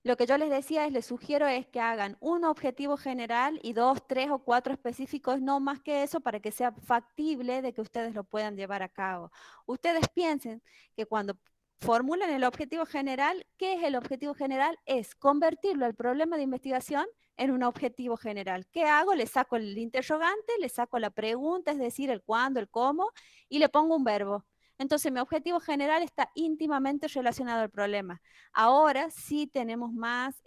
Lo que yo les decía es, les sugiero es que hagan un objetivo general y 2, 3 o 4 específicos, no más que eso, para que sea factible de que ustedes lo puedan llevar a cabo. Ustedes piensen que cuando formulan el objetivo general, ¿qué es el objetivo general? Es convertirlo al problema de investigación en un objetivo general. ¿Qué hago? Le saco el interrogante, le saco la pregunta, es decir, el cuándo, el cómo, y le pongo un verbo. Entonces, mi objetivo general está íntimamente relacionado al problema. Ahora sí tenemos más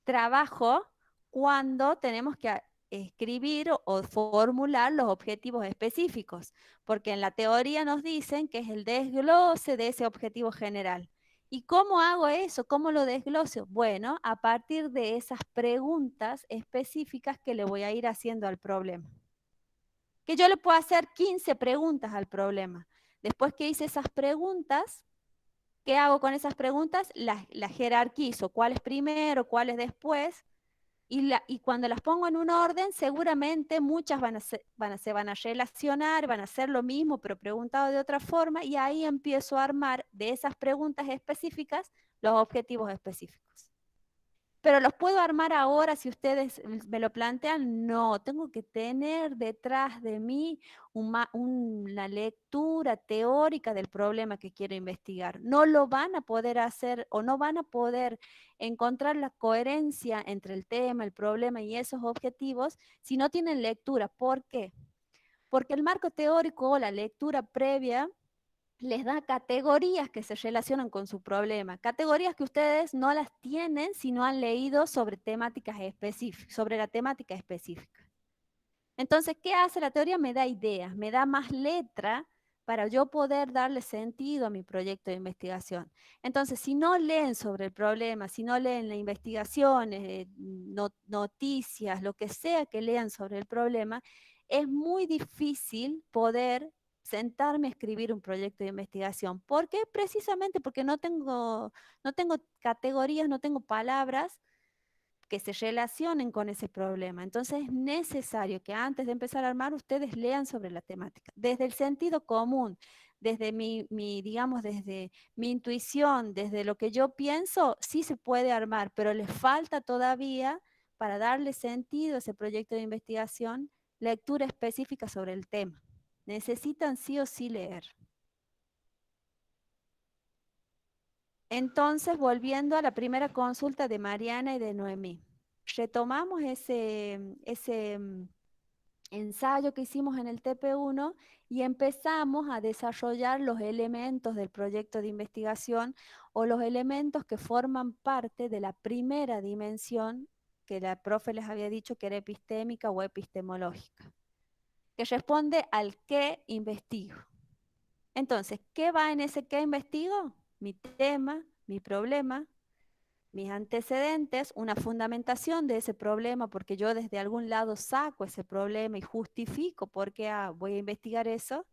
trabajo cuando tenemos que escribir o formular los objetivos específicos, porque en la teoría nos dicen que es el desglose de ese objetivo general. ¿Y cómo hago eso? ¿Cómo lo desgloso? Bueno, a partir de esas preguntas específicas que le voy a ir haciendo al problema. Que yo le puedo hacer 15 preguntas al problema. Después que hice esas preguntas, ¿qué hago con esas preguntas? Las jerarquizo, cuál es primero, cuál es después, y cuando las pongo en un orden, seguramente muchas se van a relacionar, van a hacer lo mismo, pero preguntado de otra forma, y ahí empiezo a armar de esas preguntas específicas los objetivos específicos. Pero los puedo armar ahora si ustedes me lo plantean. No, tengo que tener detrás de mí una lectura teórica del problema que quiero investigar. No lo van a poder hacer o no van a poder encontrar la coherencia entre el tema, el problema y esos objetivos si no tienen lectura. ¿Por qué? Porque el marco teórico o la lectura previa les da categorías que se relacionan con su problema, categorías que ustedes no las tienen si no han leído sobre temáticas específicas, sobre la temática específica. Entonces, ¿qué hace la teoría? Me da ideas, me da más letra para yo poder darle sentido a mi proyecto de investigación. Entonces, si no leen sobre el problema, si no leen la investigación, noticias, lo que sea que lean sobre el problema, es muy difícil poder sentarme a escribir un proyecto de investigación. ¿Por qué? Precisamente porque no tengo categorías, no tengo palabras que se relacionen con ese problema. Entonces es necesario que antes de empezar a armar ustedes lean sobre la temática, desde el sentido común, desde digamos, desde mi intuición, desde lo que yo pienso, sí se puede armar, pero les falta todavía para darle sentido a ese proyecto de investigación, lectura específica sobre el tema. Necesitan sí o sí leer. Entonces, volviendo a la primera consulta de Mariana y de Noemí, retomamos ese ensayo que hicimos en el TP1 y empezamos a desarrollar los elementos del proyecto de investigación o los elementos que forman parte de la primera dimensión que la profe les había dicho que era epistémica o epistemológica, que responde al qué investigo. Entonces, ¿qué va en ese qué investigo? Mi tema, mi problema, mis antecedentes, una fundamentación de ese problema, porque yo desde algún lado saco ese problema y justifico por qué voy a investigar eso.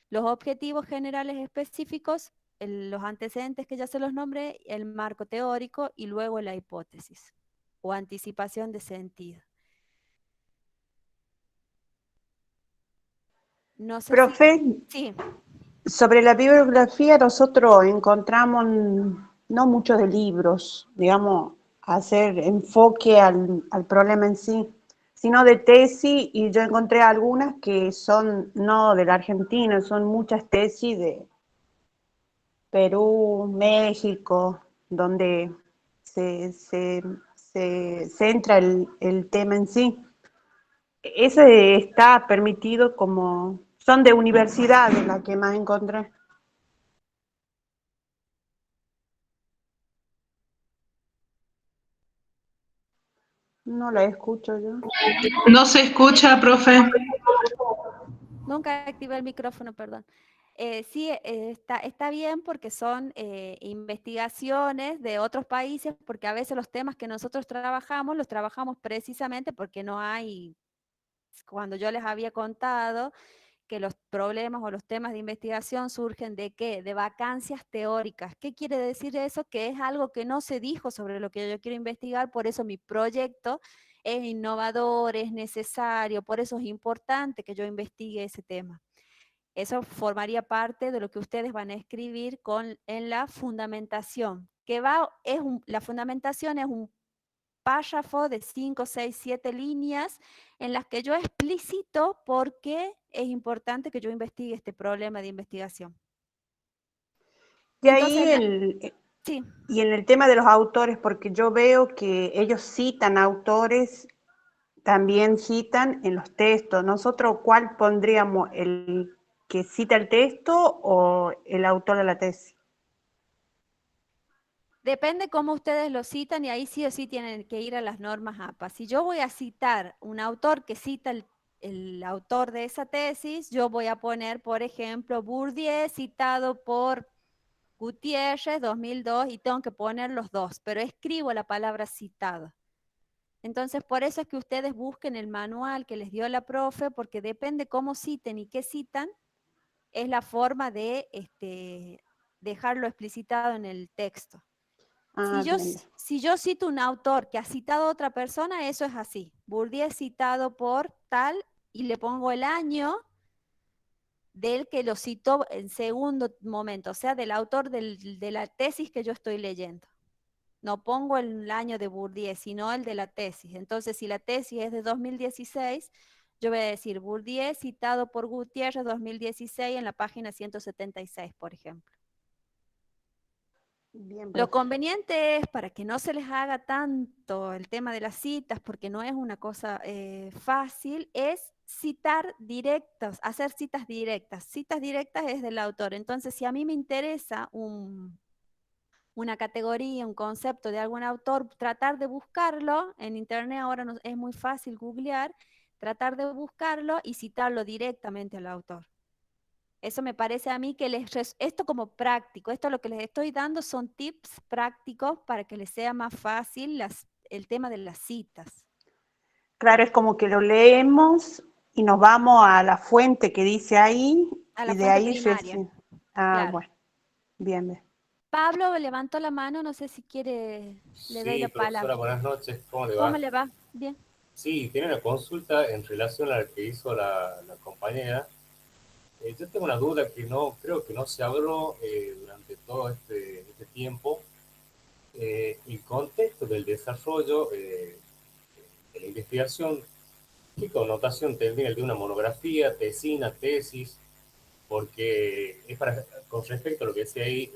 Los objetivos generales específicos, los antecedentes que ya se los nombré, el marco teórico y luego la hipótesis o anticipación de sentido. No sé si... Profe, Sí. sobre la bibliografía nosotros encontramos no muchos de libros, digamos, hacer enfoque al problema en sí, sino de tesis, y yo encontré algunas que son no de la Argentina, son muchas tesis de Perú, México, donde se centra el tema en sí. Ese está permitido como, son de universidades las que más encontré. No la escucho yo. No se escucha, profe. Nunca activé el micrófono, perdón. Sí, está bien porque son investigaciones de otros países, porque a veces los temas que nosotros trabajamos, los trabajamos precisamente porque no hay, cuando yo les había contado que los problemas o los temas de investigación surgen de qué, de vacancias teóricas. ¿Qué quiere decir eso? Que es algo que no se dijo sobre lo que yo quiero investigar, por eso mi proyecto es innovador, es necesario, por eso es importante que yo investigue ese tema. Eso formaría parte de lo que ustedes van a escribir en la fundamentación, que la fundamentación es un párrafo de 5, 6, 7 líneas en las que yo explicito por qué es importante que yo investigue este problema de investigación. Y Entonces, ahí sí. Y en el tema de los autores, porque yo veo que ellos citan autores, también citan en los textos. ¿Nosotros cuál pondríamos? ¿El que cita el texto o el autor de la tesis? Depende cómo ustedes lo citan y ahí sí o sí tienen que ir a las normas APA. Si yo voy a citar un autor que cita el autor de esa tesis, yo voy a poner, por ejemplo, Bourdieu citado por Gutiérrez 2002 y tengo que poner los dos, pero escribo la palabra citado. Entonces, por eso es que ustedes busquen el manual que les dio la profe, porque depende cómo citen y qué citan, es la forma de dejarlo explicitado en el texto. Ah, bien, bien. Si yo cito un autor que ha citado a otra persona, eso es así. Bourdieu citado por tal y le pongo el año del que lo citó en segundo momento, o sea, del autor de la tesis que yo estoy leyendo. No pongo el año de Bourdieu, sino el de la tesis. Entonces, si la tesis es de 2016, yo voy a decir Bourdieu citado por Gutiérrez 2016 en la página 176, por ejemplo. Bien, Lo profe. conveniente es, para que no se les haga tanto el tema de las citas, porque no es una cosa fácil, es citar directos, hacer citas directas. Citas directas es del autor. Entonces, si a mí me interesa una categoría, un concepto de algún autor, tratar de buscarlo, en internet ahora es muy fácil googlear, tratar de buscarlo y citarlo directamente al autor. Eso me parece a mí que esto como práctico, esto lo que les estoy dando son tips prácticos para que les sea más fácil el tema de las citas. Claro, es como que lo leemos y nos vamos a la fuente que dice ahí A y la de fuente ahí primaria, Ah, claro. bueno, bien, bien. Pablo levantó la mano, no sé si quiere, le doy Sí, la palabra. profesora, buenas noches. ¿Cómo le ¿Cómo va? le va? Bien. Sí, tiene una consulta en relación a la que hizo la compañera. Yo tengo una duda que no creo que no se habló durante todo este tiempo. El contexto del desarrollo de la investigación, ¿qué connotación tendría el de una monografía, tesina, tesis? Porque es con respecto a lo que decía ahí,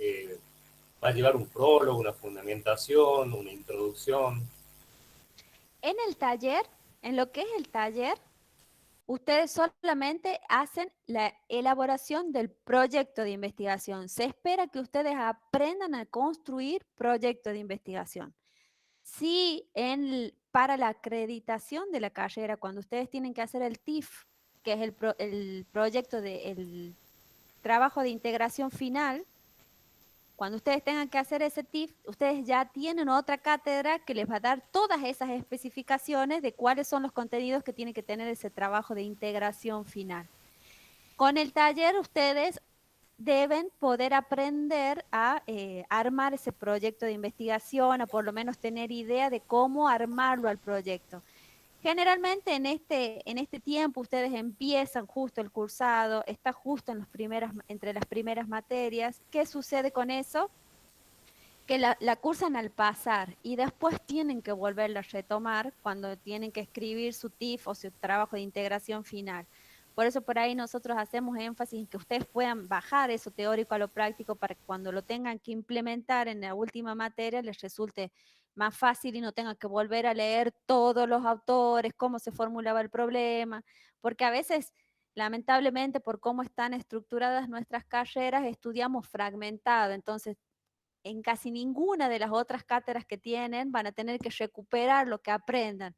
va a llevar un prólogo, una fundamentación, una introducción. En el taller, en lo que es el taller, ustedes solamente hacen la elaboración del proyecto de investigación. Se espera que ustedes aprendan a construir proyectos de investigación. Sí, para la acreditación de la carrera, cuando ustedes tienen que hacer el TIF, que es el proyecto el trabajo de integración final, cuando ustedes tengan que hacer ese TIF, ustedes ya tienen otra cátedra que les va a dar todas esas especificaciones de cuáles son los contenidos que tiene que tener ese trabajo de integración final. Con el taller ustedes deben poder aprender a armar ese proyecto de investigación, a por lo menos tener idea de cómo armarlo al proyecto. Generalmente en este tiempo ustedes empiezan justo el cursado, está justo entre las primeras materias. ¿Qué sucede con eso? Que la cursan al pasar y después tienen que volverla a retomar cuando tienen que escribir su TIF o su trabajo de integración final. Por eso por ahí nosotros hacemos énfasis en que ustedes puedan bajar eso teórico a lo práctico para que cuando lo tengan que implementar en la última materia les resulte más fácil y no tengan que volver a leer todos los autores, cómo se formulaba el problema, porque a veces, lamentablemente, por cómo están estructuradas nuestras carreras, estudiamos fragmentado, entonces en casi ninguna de las otras cátedras que tienen van a tener que recuperar lo que aprendan,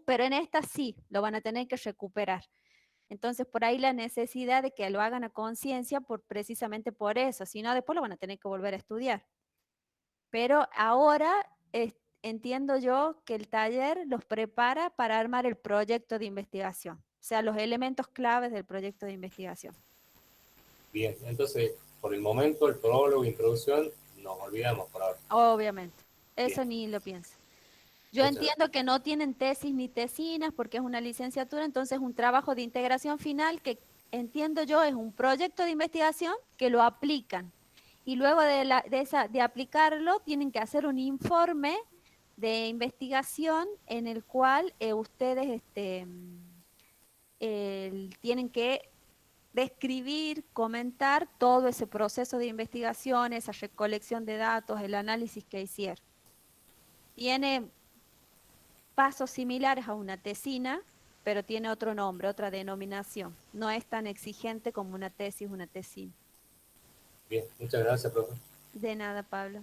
pero en esta sí, lo van a tener que recuperar. Entonces, por ahí la necesidad de que lo hagan a conciencia precisamente por eso, si no, después lo van a tener que volver a estudiar. Pero ahora entiendo yo que el taller los prepara para armar el proyecto de investigación, o sea, los elementos claves del proyecto de investigación. Bien, entonces, por el momento, el prólogo, introducción, nos olvidamos por ahora. Obviamente, eso Bien. ni lo pienso. Yo Muchas entiendo que no tienen tesis ni tesinas porque es una licenciatura, entonces un trabajo de integración final que entiendo yo es un proyecto de investigación que lo aplican Y luego de aplicarlo, tienen que hacer un informe de investigación en el cual ustedes tienen que describir, comentar todo ese proceso de investigación, esa recolección de datos, el análisis que hicieron. Tiene pasos similares a una tesina, pero tiene otro nombre, otra denominación. No es tan exigente como una tesis, una tesina. Bien, muchas gracias, profe. De nada, Pablo.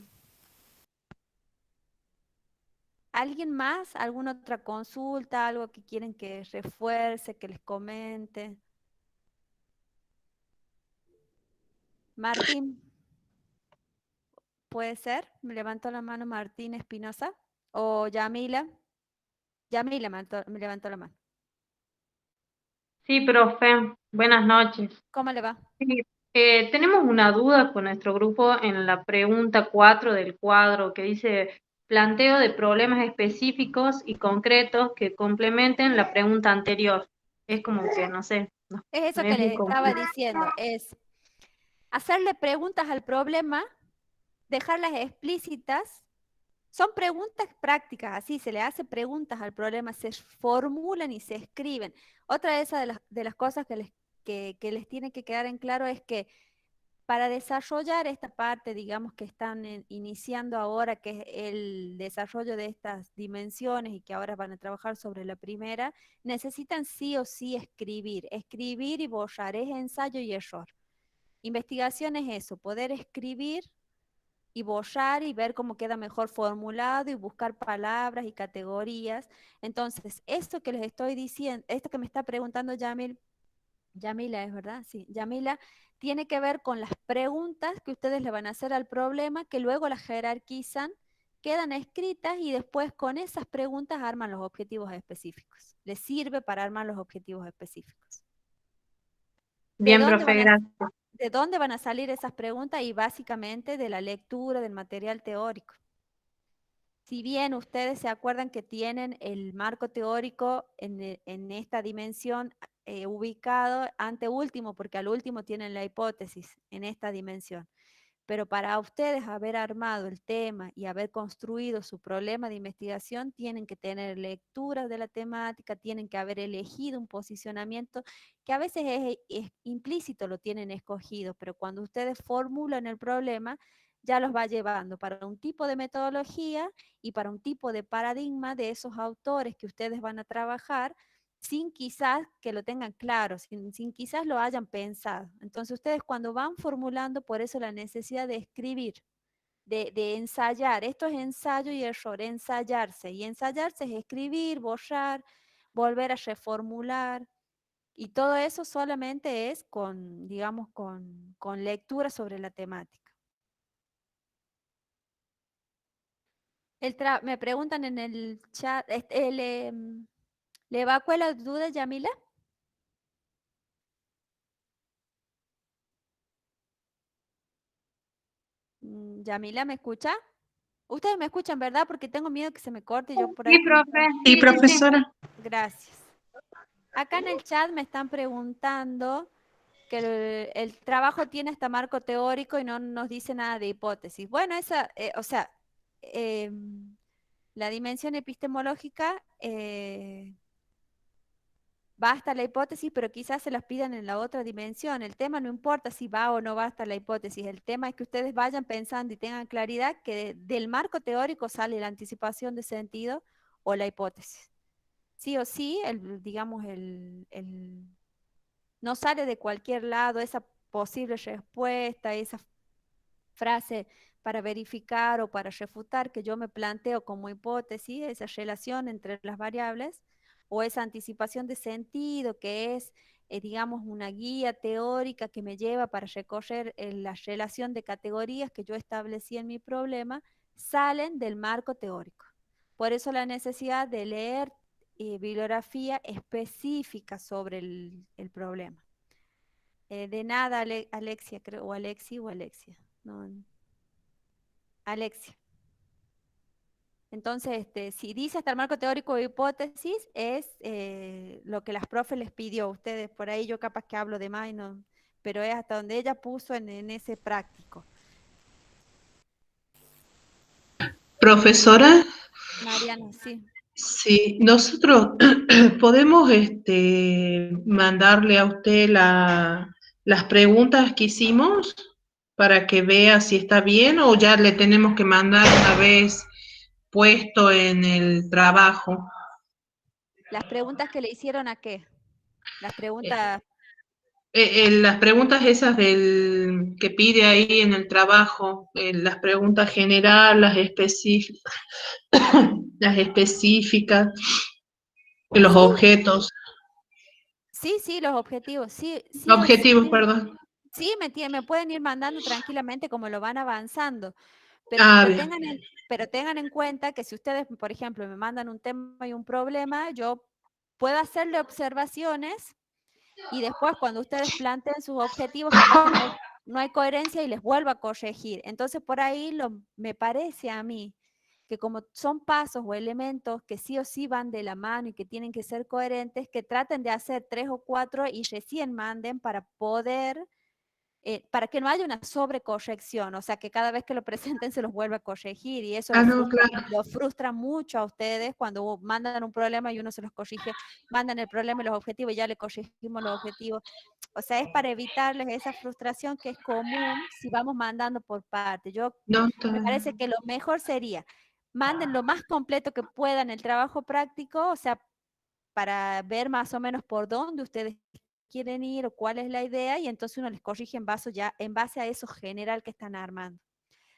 ¿Alguien más? ¿Alguna otra consulta? ¿Algo que quieren que refuerce, que les comente? Martín, ¿puede ser? Me levantó la mano Martín Espinosa. ¿O Yamila? Yamila me levantó la mano. Sí, profe, buenas noches. ¿Cómo le va? Sí, tenemos una duda con nuestro grupo en la pregunta 4 del cuadro que dice planteo de problemas específicos y concretos que complementen la pregunta anterior. Es como que, no sé, no, Es eso me que es muy les estaba confuso. diciendo, es hacerle preguntas al problema, dejarlas explícitas. Son preguntas prácticas, así se le hace preguntas al problema, se formulan y se escriben. Otra de las cosas que les tiene que quedar en claro es que para desarrollar esta parte, digamos, que están iniciando ahora, que es el desarrollo de estas dimensiones y que ahora van a trabajar sobre la primera, necesitan sí o sí escribir y borrar, es ensayo y error. Investigación es eso, poder escribir y borrar y ver cómo queda mejor formulado y buscar palabras y categorías. Entonces, esto que les estoy diciendo, esto que me está preguntando Yamila, ¿es verdad? Sí, Yamila tiene que ver con las preguntas que ustedes le van a hacer al problema, que luego las jerarquizan, quedan escritas y después con esas preguntas arman los objetivos específicos. Les sirve para armar los objetivos específicos. ¿De Bien, dónde profe, van a, gracias. de dónde van a salir esas preguntas? Y básicamente de la lectura del material teórico. Si bien ustedes se acuerdan que tienen el marco teórico en esta dimensión ubicado ante último, porque al último tienen la hipótesis en esta dimensión. Pero para ustedes haber armado el tema y haber construido su problema de investigación, tienen que tener lecturas de la temática, tienen que haber elegido un posicionamiento que a veces es implícito, lo tienen escogido, pero cuando ustedes formulan el problema, ya los va llevando para un tipo de metodología y para un tipo de paradigma de esos autores que ustedes van a trabajar sin quizás que lo tengan claro, sin quizás lo hayan pensado. Entonces ustedes cuando van formulando, por eso la necesidad de escribir, de ensayar, esto es ensayo y error, ensayarse. Y ensayarse es escribir, borrar, volver a reformular. Y todo eso solamente es con, digamos, con lectura sobre la temática. Me preguntan en el chat, ¿le evacué la duda, Yamila? Yamila, ¿me escucha? Ustedes me escuchan, ¿verdad? Porque tengo miedo que se me corte y yo por ahí Sí, como... profe, sí, sí, sí, sí. profesora. Gracias. Acá en el chat me están preguntando que el trabajo tiene hasta marco teórico y no nos dice nada de hipótesis. Bueno, o sea, la dimensión epistemológica va hasta la hipótesis, pero quizás se las pidan en la otra dimensión. El tema no importa si va o no va hasta la hipótesis. El tema es que ustedes vayan pensando y tengan claridad que del marco teórico sale la anticipación de sentido o la hipótesis. Sí o sí, digamos, no sale de cualquier lado esa posible respuesta, esa frase para verificar o para refutar que yo me planteo como hipótesis, esa relación entre las variables, o esa anticipación de sentido que es, digamos, una guía teórica que me lleva para recorrer la relación de categorías que yo establecí en mi problema, salen del marco teórico. Por eso la necesidad de leer bibliografía específica sobre el problema. De nada, Alexia, creo, o Alexi o Alexia. No, Alexia. Entonces, si dice hasta el marco teórico de hipótesis, es lo que las profes les pidió a ustedes. Por ahí yo capaz que hablo de más, y no, pero es hasta donde ella puso en ese práctico. Profesora, Mariana, sí. sí, nosotros podemos mandarle a usted las preguntas que hicimos para que vea si está bien o ya le tenemos que mandar una vez puesto en el trabajo. Las preguntas que le hicieron a qué? Las preguntas, Las preguntas esas del que pide ahí en el trabajo, las preguntas generales, las específicas, los sí, objetos, sí, los objetivos, sí, objetivos, sí, perdón. sí, me pueden ir mandando tranquilamente como lo van avanzando, pero Ah, bien. pero tengan en cuenta que si ustedes, por ejemplo, me mandan un tema y un problema, yo puedo hacerle observaciones y después cuando ustedes planteen sus objetivos, capaz que no hay coherencia y les vuelvo a corregir. Entonces por ahí me parece a mí que como son pasos o elementos que sí o sí van de la mano y que tienen que ser coherentes, que traten de hacer 3 o 4 y recién manden para poder para que no haya una sobrecorrección, o sea, que cada vez que lo presenten se los vuelva a corregir y eso Ah, no, claro. lo frustra mucho a ustedes cuando mandan un problema y uno se los corrige, mandan el problema y los objetivos y ya le corregimos los objetivos. O sea, es para evitarles esa frustración que es común si vamos mandando por parte. No, está Me parece bien. que lo mejor sería, manden lo más completo que puedan el trabajo práctico, o sea, para ver más o menos por dónde ustedes quieren ir o cuál es la idea y entonces uno les corrige en base a eso general que están armando.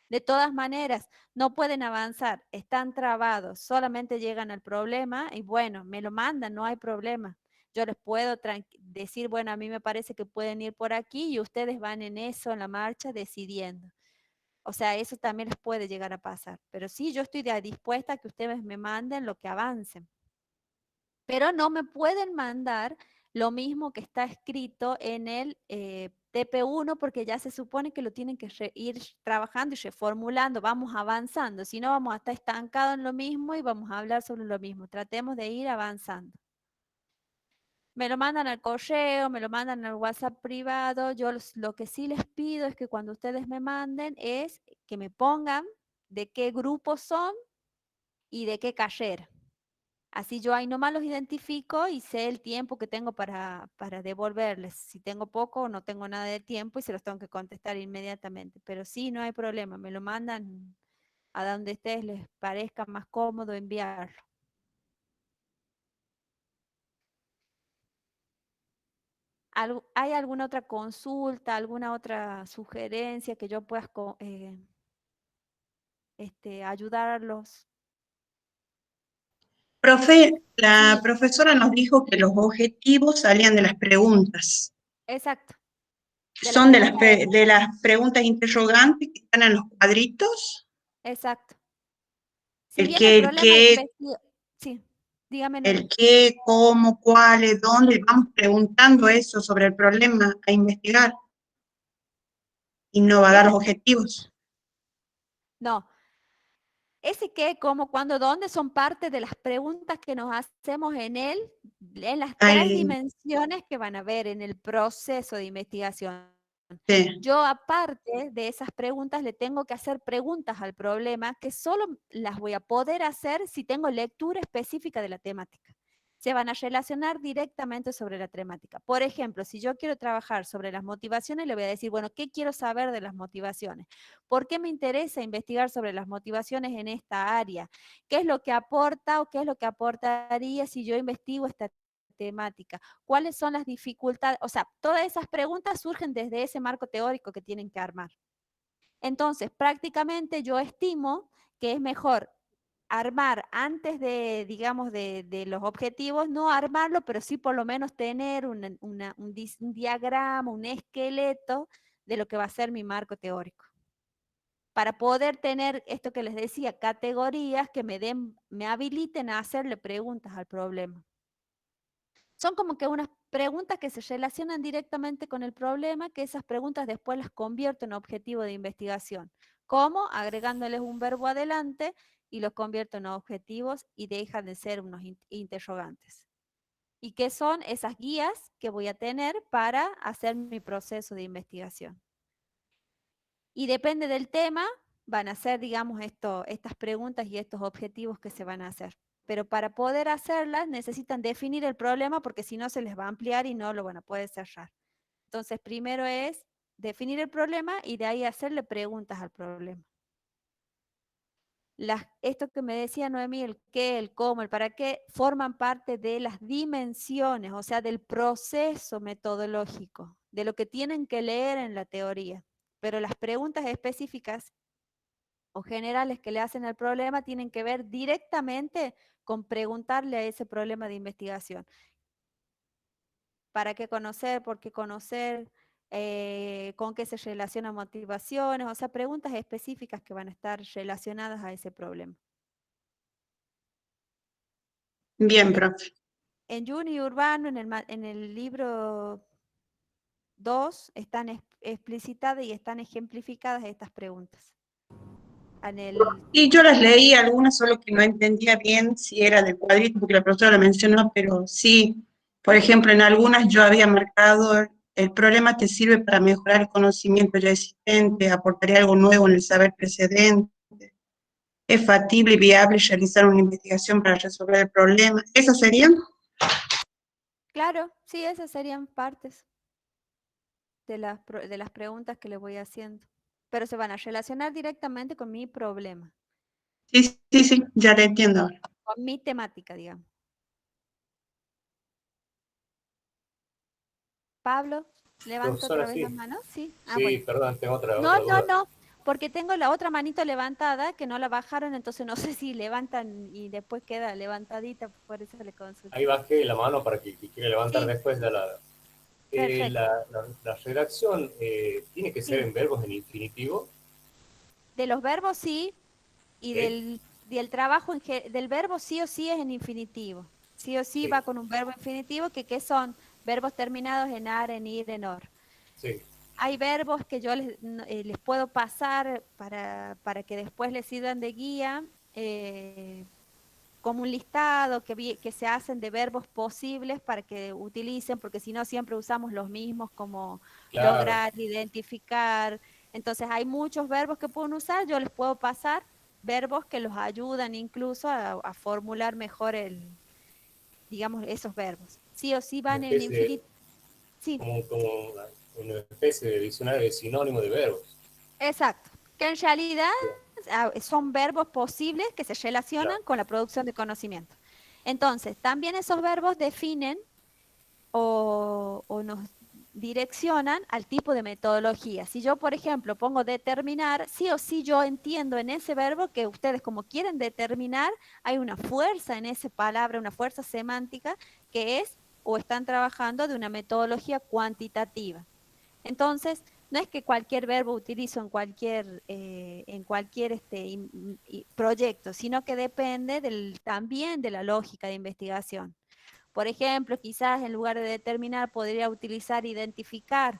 De todas maneras, no pueden avanzar, están trabados, solamente llegan al problema y bueno, me lo mandan, no hay problema. Yo les puedo decir, bueno, a mí me parece que pueden ir por aquí y ustedes van en eso, en la marcha, decidiendo. O sea, eso también les puede llegar a pasar. Pero sí, yo estoy dispuesta a que ustedes me manden lo que avancen. Pero no me pueden mandar lo mismo que está escrito en el TP1 porque ya se supone que lo tienen que ir trabajando y reformulando, vamos avanzando, si no vamos a estar estancados en lo mismo y vamos a hablar sobre lo mismo. Tratemos de ir avanzando. Me lo mandan al correo, me lo mandan al WhatsApp privado. Yo lo que sí les pido es que cuando ustedes me manden es que me pongan de qué grupo son y de qué carrera. Así yo ahí nomás los identifico y sé el tiempo que tengo para devolverles. Si tengo poco, no tengo nada de tiempo y se los tengo que contestar inmediatamente. Pero sí, no hay problema, me lo mandan a donde ustedes les parezca más cómodo enviarlo. ¿Hay alguna otra consulta, alguna otra sugerencia que yo pueda ayudarlos? Profe, la Sí, profesora nos dijo que los objetivos salían de las preguntas. exacto. De la Son pregunta de las preguntas interrogantes que están en los cuadritos. exacto. Si El bien el qué, el problema de qué, investigación, sí, dígame, Nora. el qué, cómo, cuáles, dónde. Vamos preguntando eso sobre el problema a investigar y no va a dar Ese, los objetivos. no, ese qué, cómo, cuándo, dónde son parte de las preguntas que nos hacemos en las 3 dimensiones que van a ver en el proceso de investigación. Sí. Yo, aparte de esas preguntas, le tengo que hacer preguntas al problema que solo las voy a poder hacer si tengo lectura específica de la temática. Se van a relacionar directamente sobre la temática. Por ejemplo, si yo quiero trabajar sobre las motivaciones, le voy a decir, bueno, ¿qué quiero saber de las motivaciones? ¿Por qué me interesa investigar sobre las motivaciones en esta área? ¿Qué es lo que aporta o qué es lo que aportaría si yo investigo esta temática? ¿Cuáles son las dificultades? O sea, todas esas preguntas surgen desde ese marco teórico que tienen que armar. Entonces, prácticamente yo estimo que es mejor armar antes de, digamos, de los objetivos, no armarlo, pero sí por lo menos tener un diagrama, un esqueleto de lo que va a ser mi marco teórico. Para poder tener esto que les decía, categorías que me habiliten a hacerle preguntas al problema. Son como que unas preguntas que se relacionan directamente con el problema, que esas preguntas después las convierto en objetivo de investigación. ¿Cómo? Agregándoles un verbo adelante y los convierto en objetivos y dejan de ser unos interrogantes. ¿Y qué son esas guías que voy a tener para hacer mi proceso de investigación? Y depende del tema, van a ser, digamos, estas preguntas y estos objetivos que se van a hacer. Pero para poder hacerlas necesitan definir el problema porque si no se les va a ampliar y no lo van a poder cerrar. Entonces, primero es definir el problema y de ahí hacerle preguntas al problema. Esto que me decía Noemí, el qué, el cómo, el para qué, forman parte de las dimensiones, o sea, del proceso metodológico, de lo que tienen que leer en la teoría. Pero las preguntas específicas o generales que le hacen al problema tienen que ver directamente con preguntarle a ese problema de investigación. ¿Para qué conocer? ¿Por qué conocer? ¿Con qué se relacionan motivaciones? O sea, preguntas específicas que van a estar relacionadas a ese problema. Bien, profe. En Juni y Urbano, en el libro 2, están explicitadas y están ejemplificadas estas preguntas. Y yo las leí algunas, solo que no entendía bien si era del cuadrito, porque la profesora lo mencionó, pero sí, por ejemplo, en algunas yo había marcado, el problema te sirve para mejorar el conocimiento ya existente, aportaría algo nuevo en el saber precedente, es factible y viable realizar una investigación para resolver el problema. ¿Esas serían? Claro, sí, esas serían partes de las preguntas que le voy haciendo. Pero se van a relacionar directamente con mi problema, Sí, sí, sí, ya le entiendo ahora. con mi temática, digamos. Pablo, levanta Profesora, otra vez la sí. mano, ¿sí? Ah, Sí, bueno. perdón, tengo otra No, no, duda. no, porque tengo la otra manito levantada que no la bajaron, entonces no sé si levantan y después queda levantadita, por eso le consulto. Ahí bajé la mano para que quiera levantar Sí, después de perfecto. la redacción tiene que ser Sí, en verbos en infinitivo. de los verbos sí, y Ok, del trabajo del verbo sí o sí es en infinitivo. Sí o sí sí, va con un verbo infinitivo ¿qué son? Verbos terminados en ar, en ir, en or. sí, Hay verbos que yo les puedo pasar para que después les sirvan de guía, como un listado que se hacen de verbos posibles para que utilicen, porque si no siempre usamos los mismos como claro. lograr, identificar. Entonces hay muchos verbos que pueden usar, yo les puedo pasar verbos que los ayudan incluso a formular mejor digamos, esos verbos. Sí o sí Una van en especie, infinito. Sí, como una especie de diccionario de sinónimo de verbos. exacto. Que en realidad Bien, son verbos posibles que se claro, relacionan con la producción de conocimiento. Entonces, también esos verbos definen o nos direccionan al tipo de metodología. Si yo, por ejemplo, pongo determinar, sí o sí yo entiendo en ese verbo que ustedes como quieren determinar, hay una fuerza en esa palabra, una fuerza semántica que es o están trabajando de una metodología cuantitativa. Entonces, no es que cualquier verbo utilizo en cualquier proyecto, sino que depende también de la lógica de investigación. Por ejemplo, quizás en lugar de determinar podría utilizar identificar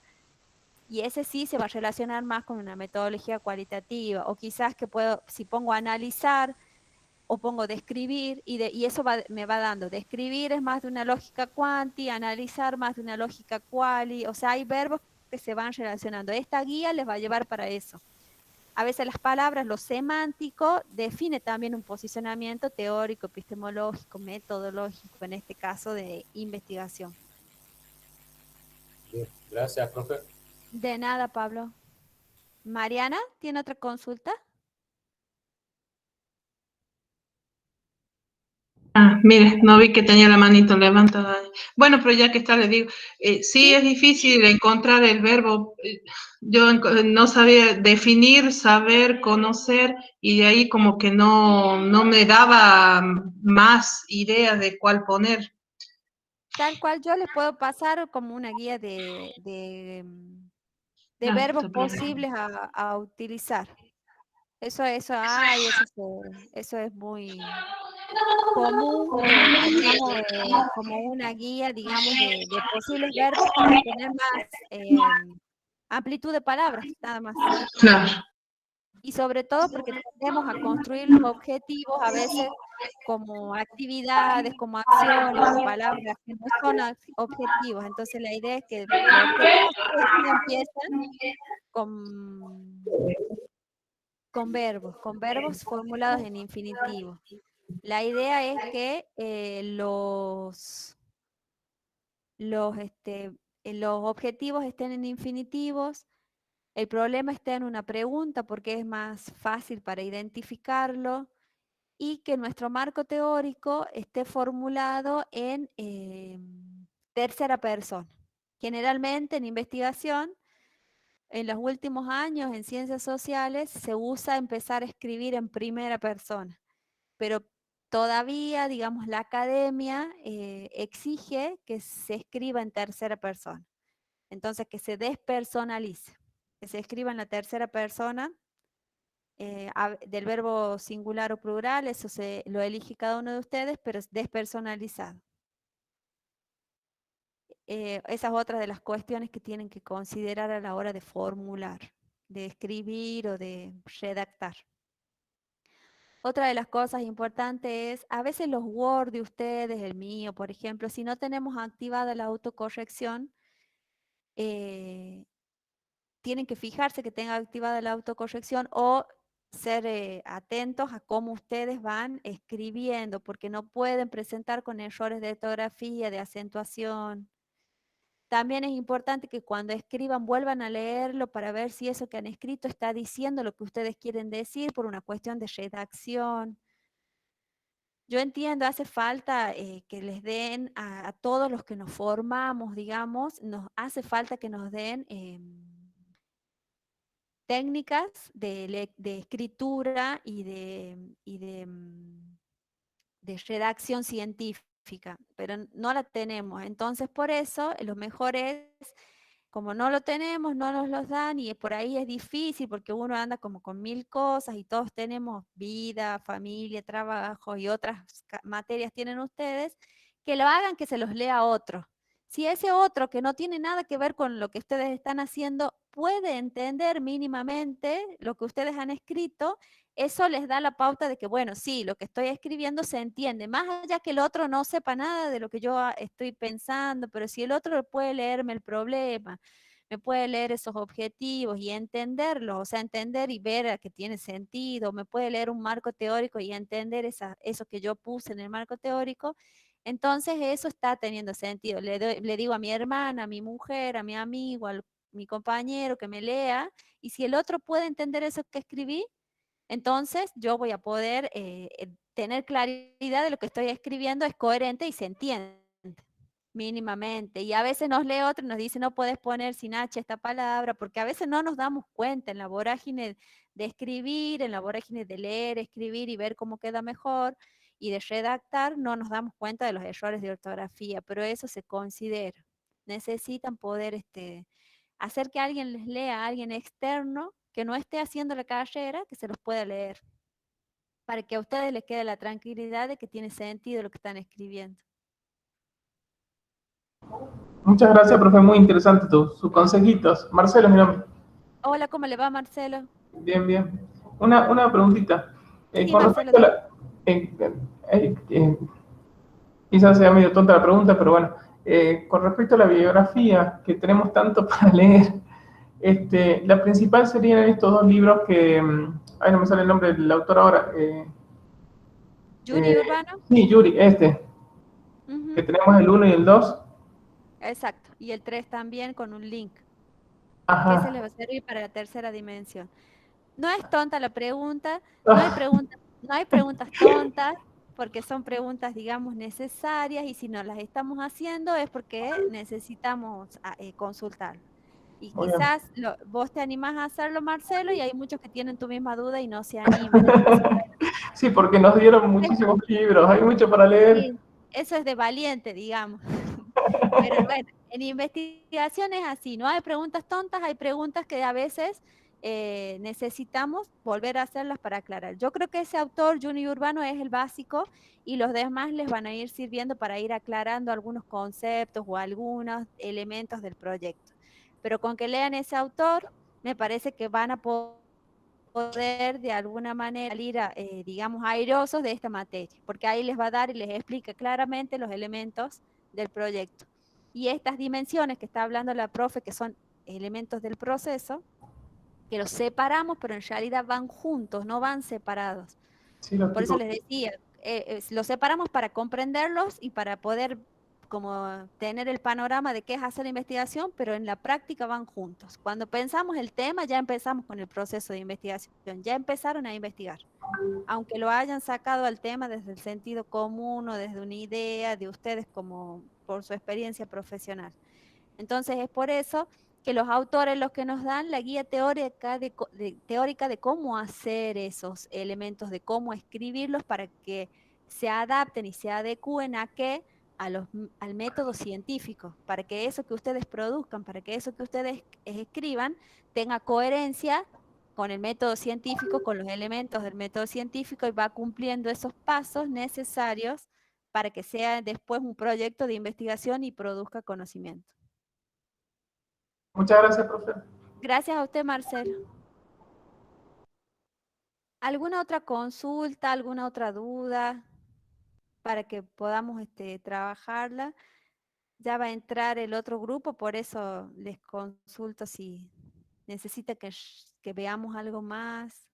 y ese sí se va a relacionar más con una metodología cualitativa. O quizás que si pongo analizar o pongo describir y eso me va dando. Describir es más de una lógica cuanti, analizar más de una lógica quali. O sea, hay verbos que se van relacionando. Esta guía les va a llevar para eso. A veces las palabras, lo semántico, define también un posicionamiento teórico, epistemológico, metodológico, en este caso de investigación. bien. Gracias, profe. De nada, Pablo. Mariana, ¿tiene otra consulta? Ah, mire, no vi que tenía la manito levantada. Bueno, pero ya que está, le digo, sí Sí, es difícil encontrar el verbo. Yo no sabía definir, saber, conocer, y de ahí como que no me daba más ideas de cuál poner. tal cual yo les puedo pasar como una guía de Ah, verbos está bien. posibles a utilizar. Eso hay, eso es muy común, que digamos, como una guía, digamos, de posibles verbos para tener más amplitud de palabras, nada más. Claro, Y sobre todo porque tendemos a construir los objetivos a veces como actividades, como acciones, con palabras que no son objetivos. Entonces la idea es que los objetivos sí empiezan con con verbos formulados en infinitivo. La idea es que los objetivos estén en infinitivos. El problema está en una pregunta porque es más fácil para identificarlo y que nuestro marco teórico esté formulado en tercera persona. Generalmente en investigación, en los últimos años en ciencias sociales se usa empezar a escribir en primera persona, pero todavía, digamos, la academia exige que se escriba en tercera persona. Entonces, que se despersonalice, que se escriba en la tercera persona del verbo singular o plural, eso lo elige cada uno de ustedes, pero es despersonalizado. Esa es otra de las cuestiones que tienen que considerar a la hora de formular, de escribir o de redactar. Otra de las cosas importantes es, a veces los Word de ustedes, el mío, por ejemplo, si no tenemos activada la autocorrección, tienen que fijarse que tenga activada la autocorrección o ser atentos a cómo ustedes van escribiendo, porque no pueden presentar con errores de ortografía, de acentuación. También es importante que cuando escriban vuelvan a leerlo para ver si eso que han escrito está diciendo lo que ustedes quieren decir por una cuestión de redacción. Yo entiendo, hace falta que les den a todos los que nos formamos, digamos, nos hace falta que nos den técnicas de escritura y de redacción científica, pero no la tenemos. Entonces, por eso, lo mejor es, como no lo tenemos, no nos los dan y por ahí es difícil porque uno anda como con 1000 cosas y todos tenemos vida, familia, trabajo y otras materias tienen ustedes, que lo hagan, que se los lea otro. Si ese otro que no tiene nada que ver con lo que ustedes están haciendo puede entender mínimamente lo que ustedes han escrito, eso les da la pauta de que, bueno, sí, lo que estoy escribiendo se entiende, más allá que el otro no sepa nada de lo que yo estoy pensando, pero si el otro puede leerme el problema, me puede leer esos objetivos y entenderlos, o sea, entender y ver que tiene sentido, me puede leer un marco teórico y entender eso que yo puse en el marco teórico, entonces eso está teniendo sentido. Le digo a mi hermana, a mi mujer, a mi amigo, a mi compañero que me lea, y si el otro puede entender eso que escribí, entonces yo voy a poder tener claridad de lo que estoy escribiendo, es coherente y se entiende mínimamente. Y a veces nos lee otro y nos dice, no puedes poner sin H esta palabra, porque a veces no nos damos cuenta en la vorágine de escribir, en la vorágine de leer, escribir y ver cómo queda mejor, y de redactar, no nos damos cuenta de los errores de ortografía, pero eso se considera. Necesitan poder hacer que alguien les lea, a alguien externo que no esté haciendo la carrera, que se los pueda leer, para que a ustedes les quede la tranquilidad de que tiene sentido lo que están escribiendo. Muchas gracias, profe, muy interesante sus consejitos. Marcelo es mi nombre. Hola, ¿cómo le va, Marcelo? Bien, bien. Una preguntita. Sí, Con Marcelo. respecto a la... quizás sea medio tonta la pregunta, pero bueno. Con respecto a la bibliografía, que tenemos tanto para leer, la principal serían estos dos libros que... ay, no me sale el nombre del autor ahora. ¿Yuri Urbano? Sí, Yuri, que tenemos el 1 y el 2. Exacto, y el 3 también con un link, Ajá. que se les va a servir para la tercera dimensión. No es tonta la pregunta, no hay preguntas tontas, porque son preguntas, digamos, necesarias, y si no las estamos haciendo es porque necesitamos consultar. Y quizás vos te animás a hacerlo, Marcelo, y hay muchos que tienen tu misma duda y no se animan. Entonces, sí, porque nos dieron muchísimos libros, hay mucho para leer. sí, eso es de valiente, digamos. Pero bueno, en investigación es así, no hay preguntas tontas, hay preguntas que a veces necesitamos volver a hacerlas para aclarar. Yo creo que ese autor, Yuri Urbano, es el básico y los demás les van a ir sirviendo para ir aclarando algunos conceptos o algunos elementos del proyecto. Pero con que lean ese autor, me parece que van a poder de alguna manera salir, digamos, airosos de esta materia, porque ahí les va a dar y les explica claramente los elementos del proyecto. Y estas dimensiones que está hablando la profe, que son elementos del proceso, que los separamos, pero en realidad van juntos, no van separados. Sí, lo Por eso estoy les decía, los separamos para comprenderlos y para poder como tener el panorama de qué es hacer la investigación, pero en la práctica van juntos. Cuando pensamos el tema, ya empezamos con el proceso de investigación, ya empezaron a investigar. Aunque lo hayan sacado al tema desde el sentido común o desde una idea de ustedes como por su experiencia profesional. Entonces es por eso que los autores los que nos dan la guía teórica de cómo hacer esos elementos, de cómo escribirlos para que se adapten y se adecúen a qué, al método científico, para que eso que ustedes produzcan, para que eso que ustedes escriban tenga coherencia con el método científico, con los elementos del método científico y va cumpliendo esos pasos necesarios para que sea después un proyecto de investigación y produzca conocimiento. Muchas gracias, profe. Gracias a usted, Marcelo. ¿Alguna otra consulta, alguna otra duda para que podamos trabajarla? Ya va a entrar el otro grupo, por eso les consulto si necesita que veamos algo más.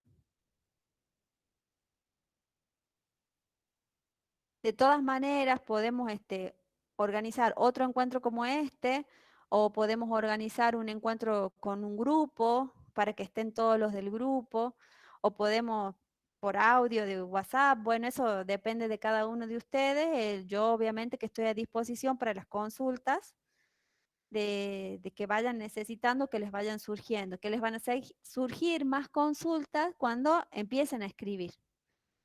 De todas maneras, podemos organizar otro encuentro como este, o podemos organizar un encuentro con un grupo para que estén todos los del grupo, o podemos por audio de WhatsApp. Bueno, eso depende de cada uno de ustedes. Yo obviamente que estoy a disposición para las consultas de que vayan necesitando, que les vayan surgiendo, que les van a hacer surgir más consultas cuando empiecen a escribir.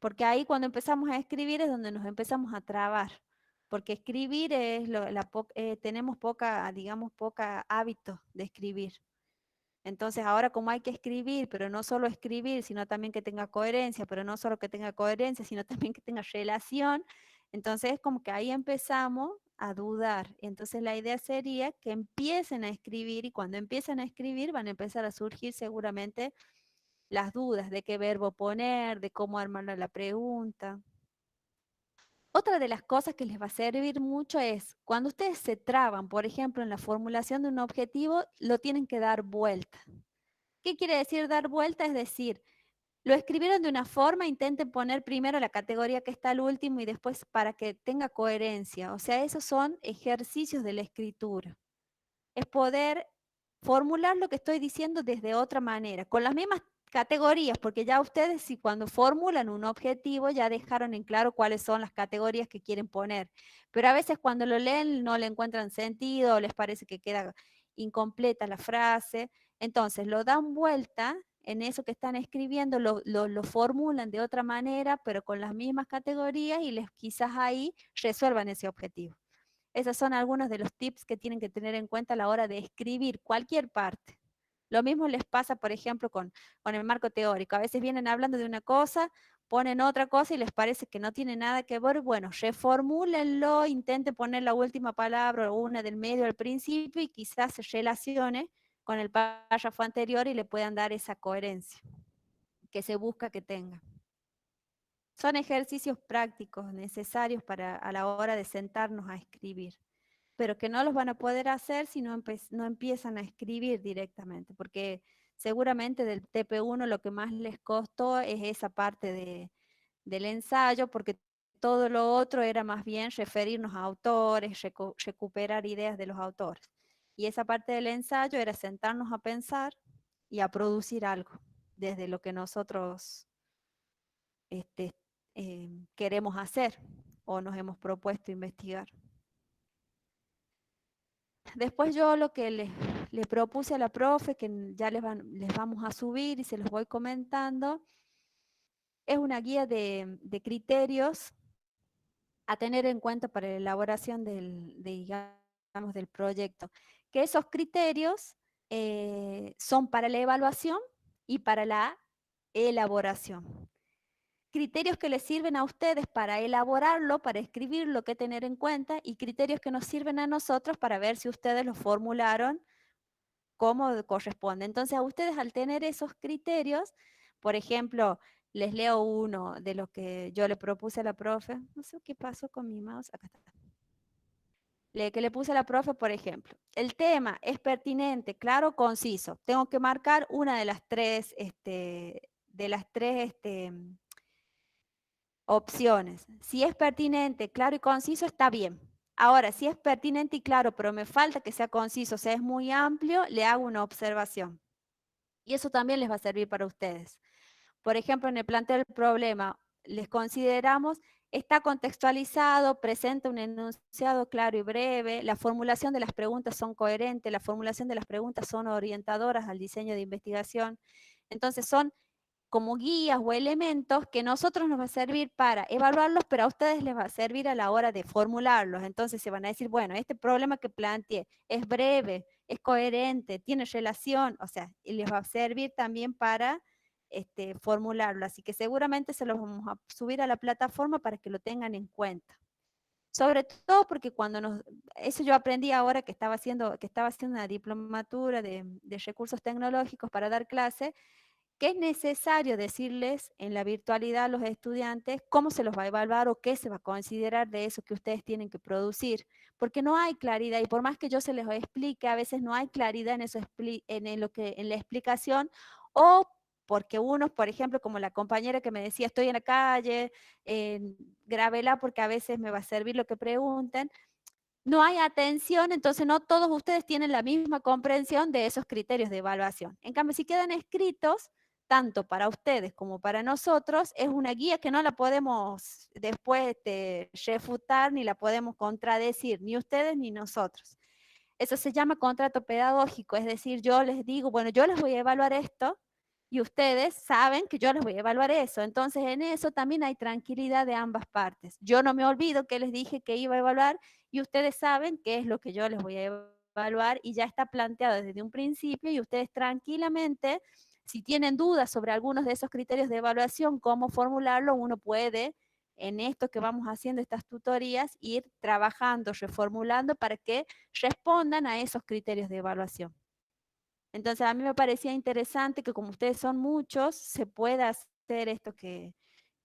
Porque ahí cuando empezamos a escribir es donde nos empezamos a trabar, porque escribir es tenemos poca, digamos, poca hábito de escribir. Entonces ahora como hay que escribir, pero no solo escribir, sino también que tenga coherencia, pero no solo que tenga coherencia, sino también que tenga relación, entonces es como que ahí empezamos a dudar. Entonces la idea sería que empiecen a escribir y cuando empiecen a escribir van a empezar a surgir seguramente las dudas de qué verbo poner, de cómo armar la pregunta. Otra de las cosas que les va a servir mucho es cuando ustedes se traban, por ejemplo, en la formulación de un objetivo, lo tienen que dar vuelta. ¿Qué quiere decir dar vuelta? Es decir, lo escribieron de una forma, intenten poner primero la categoría que está al último y después para que tenga coherencia. O sea, esos son ejercicios de la escritura. Es poder formular lo que estoy diciendo desde otra manera, con las mismas categorías, porque ya ustedes si cuando formulan un objetivo ya dejaron en claro cuáles son las categorías que quieren poner, pero a veces cuando lo leen no le encuentran sentido, o les parece que queda incompleta la frase, entonces lo dan vuelta en eso que están escribiendo, lo formulan de otra manera, pero con las mismas categorías y quizás ahí resuelvan ese objetivo. Esos son algunos de los tips que tienen que tener en cuenta a la hora de escribir cualquier parte. Lo mismo les pasa, por ejemplo, con el marco teórico. A veces vienen hablando de una cosa, ponen otra cosa y les parece que no tiene nada que ver. Bueno, reformúlenlo, intenten poner la última palabra o una del medio al principio y quizás se relacione con el párrafo anterior y le puedan dar esa coherencia que se busca que tenga. Son ejercicios prácticos necesarios a la hora de sentarnos a escribir, pero que no los van a poder hacer si no empiezan a escribir directamente, porque seguramente del TP1 lo que más les costó es esa parte del ensayo, porque todo lo otro era más bien referirnos a autores, recuperar ideas de los autores. Y esa parte del ensayo era sentarnos a pensar y a producir algo desde lo que nosotros este, queremos hacer o nos hemos propuesto investigar. Después yo lo que le propuse a la profe, que ya les vamos a subir y se los voy comentando, es una guía de criterios a tener en cuenta para la elaboración digamos, del proyecto. Que esos criterios son para la evaluación y para la elaboración. Criterios que les sirven a ustedes para elaborarlo, para escribir lo que tener en cuenta, y criterios que nos sirven a nosotros para ver si ustedes lo formularon como corresponde. Entonces, a ustedes al tener esos criterios, por ejemplo, les leo uno de los que yo le propuse a la profe. No sé qué pasó con mi mouse. Acá está. que le puse a la profe, por ejemplo. El tema es pertinente, claro, conciso. Tengo que marcar una de las tres, opciones. Si es pertinente, claro y conciso, está bien. Ahora, si es pertinente y claro, pero me falta que sea conciso, o sea, es muy amplio, le hago una observación. Y eso también les va a servir para ustedes. Por ejemplo, en el planteo del problema, les consideramos, está contextualizado, presenta un enunciado claro y breve, la formulación de las preguntas son coherentes, la formulación de las preguntas son orientadoras al diseño de investigación. Entonces son como guías o elementos que nosotros nos va a servir para evaluarlos, pero a ustedes les va a servir a la hora de formularlos. Entonces se van a decir, bueno, este problema que planteé es breve, es coherente, tiene relación, o sea, y les va a servir también para formularlo. Así que seguramente se los vamos a subir a la plataforma para que lo tengan en cuenta. Sobre todo porque eso yo aprendí ahora que estaba haciendo una diplomatura de recursos tecnológicos para dar clase, que es necesario decirles en la virtualidad a los estudiantes cómo se los va a evaluar o qué se va a considerar de eso que ustedes tienen que producir, porque no hay claridad y por más que yo se les explique, a veces no hay claridad en, eso, en la explicación o porque unos, por ejemplo, como la compañera que me decía, estoy en la calle, grábela porque a veces me va a servir lo que pregunten, no hay atención, entonces no todos ustedes tienen la misma comprensión de esos criterios de evaluación. En cambio, si quedan escritos, tanto para ustedes como para nosotros, es una guía que no la podemos después refutar ni la podemos contradecir, ni ustedes ni nosotros. Eso se llama contrato pedagógico, es decir, yo les digo, bueno, yo les voy a evaluar esto y ustedes saben que yo les voy a evaluar eso. Entonces, en eso también hay tranquilidad de ambas partes. Yo no me olvido que les dije que iba a evaluar y ustedes saben qué es lo que yo les voy a evaluar y ya está planteado desde un principio y ustedes tranquilamente, si tienen dudas sobre algunos de esos criterios de evaluación, cómo formularlo, uno puede en esto que vamos haciendo, estas tutorías, ir trabajando, reformulando para que respondan a esos criterios de evaluación. Entonces a mí me parecía interesante que como ustedes son muchos, se pueda hacer esto que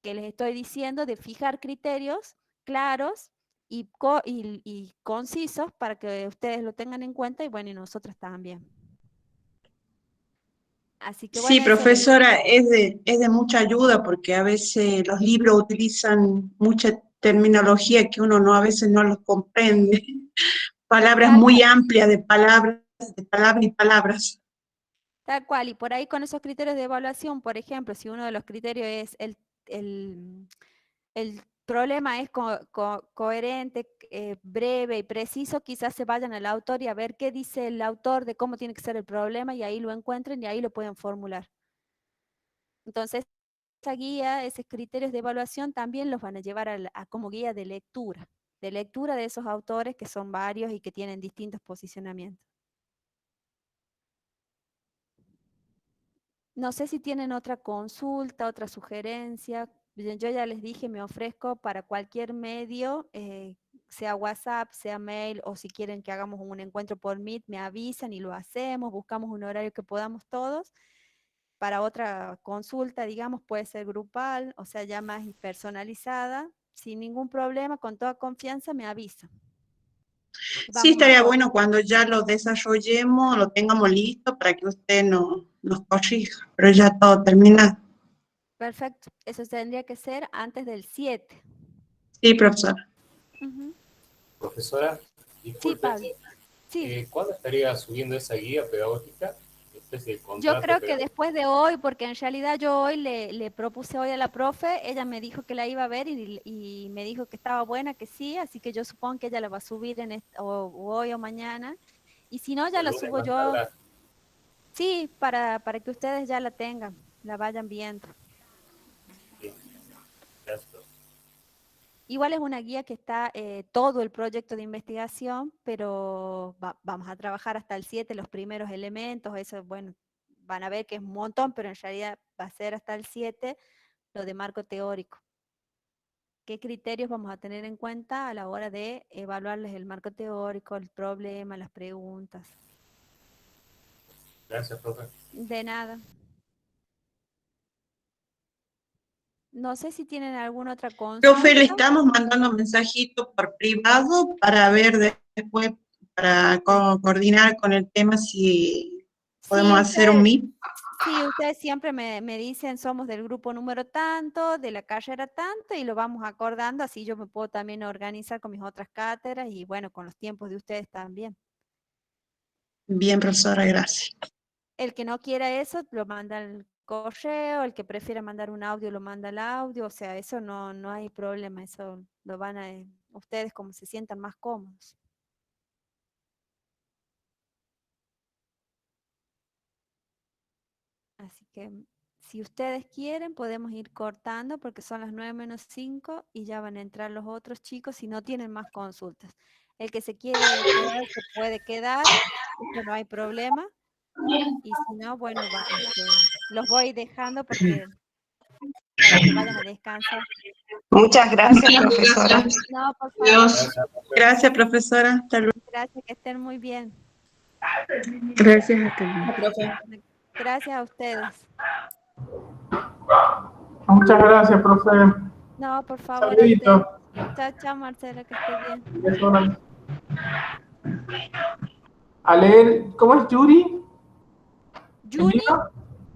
les estoy diciendo, de fijar criterios claros y concisos para que ustedes lo tengan en cuenta y bueno, y nosotros también. Así que Sí, bueno, esa es la idea. profesora, es de mucha ayuda porque a veces los libros utilizan mucha terminología que uno no, a veces no los comprende. Palabras Tal muy cual. amplias de palabras y palabras. Tal cual, y por ahí con esos criterios de evaluación, por ejemplo, si uno de los criterios es el problema es coherente, breve y preciso, quizás se vayan al autor y a ver qué dice el autor de cómo tiene que ser el problema y ahí lo encuentren y ahí lo pueden formular. Entonces, esa guía, esos criterios de evaluación también los van a llevar a como guía de lectura de esos autores que son varios y que tienen distintos posicionamientos. No sé si tienen otra consulta, otra sugerencia. Yo ya les dije, me ofrezco para cualquier medio, sea WhatsApp, sea mail, o si quieren que hagamos un encuentro por Meet, me avisan y lo hacemos, buscamos un horario que podamos todos. Para otra consulta, digamos, puede ser grupal, o sea, ya más personalizada, sin ningún problema, con toda confianza, me avisan. Sí, Vamos a estaría coordinar. bueno cuando ya lo desarrollemos, lo tengamos listo para que usted nos corrija, pero ya todo terminado. Perfecto, eso tendría que ser antes del 7. Sí, profesora. Ujú. Profesora, Sí, disculpe, Pablo. Sí. ¿cuándo estaría subiendo esa guía pedagógica? Especie de Yo contrato creo que pedagógico. después de hoy, porque en realidad yo hoy le propuse hoy a la profe, ella me dijo que la iba a ver y me dijo que estaba buena, que sí, así que yo supongo que ella la va a subir o hoy o mañana. Y si no, ya El la lunes subo más yo, tardar. sí, para que ustedes ya la tengan, la vayan viendo. Bien, gracias. Igual es una guía que está todo el proyecto de investigación, pero vamos a trabajar hasta el 7 los primeros elementos, eso, bueno, van a ver que es un montón, pero en realidad va a ser hasta el 7 lo de marco teórico. ¿Qué criterios vamos a tener en cuenta a la hora de evaluarles el marco teórico, el problema, las preguntas? Gracias, profe. De nada. No sé si tienen alguna otra Profe, le consulta. estamos mandando mensajitos por privado para ver después para coordinar con el tema si podemos Sí, hacer un meet. sí, ustedes siempre me dicen, somos del grupo número tanto, de la carrera tanto, y lo vamos acordando, así yo me puedo también organizar con mis otras cátedras y bueno, con los tiempos de ustedes también. Bien, profesora, gracias. El que no quiera eso, lo manda al correo, el que prefiera mandar un audio, lo manda al audio, o sea, eso no hay problema, eso lo van a, ustedes como se sientan más cómodos. Así que si ustedes quieren, podemos ir cortando porque son las 9:05 y ya van a entrar los otros chicos si no tienen más consultas. El que se quiere quedar, se puede quedar, eso no hay problema. Y si no, bueno, los voy dejando porque para que vayan a descansar. Muchas gracias, Muchas profesora. gracias. No, por favor. Adiós. Gracias, profesora. Hasta luego. Gracias, que estén muy bien. Gracias, hasta luego. Gracias a ustedes. Muchas gracias, profe. No, por favor. Saludito. Chao, chao, Marcela, que esté bien. A leer, ¿cómo es Yuri? Juni,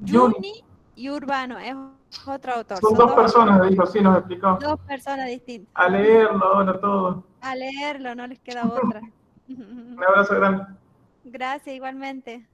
Yuri. Juni y Urbano, es otro autor. Son dos personas, dijo, sí, nos explicó. Dos personas distintas. A leerlo ahora todo. A leerlo, no les queda otra. Un abrazo grande. Gracias, igualmente.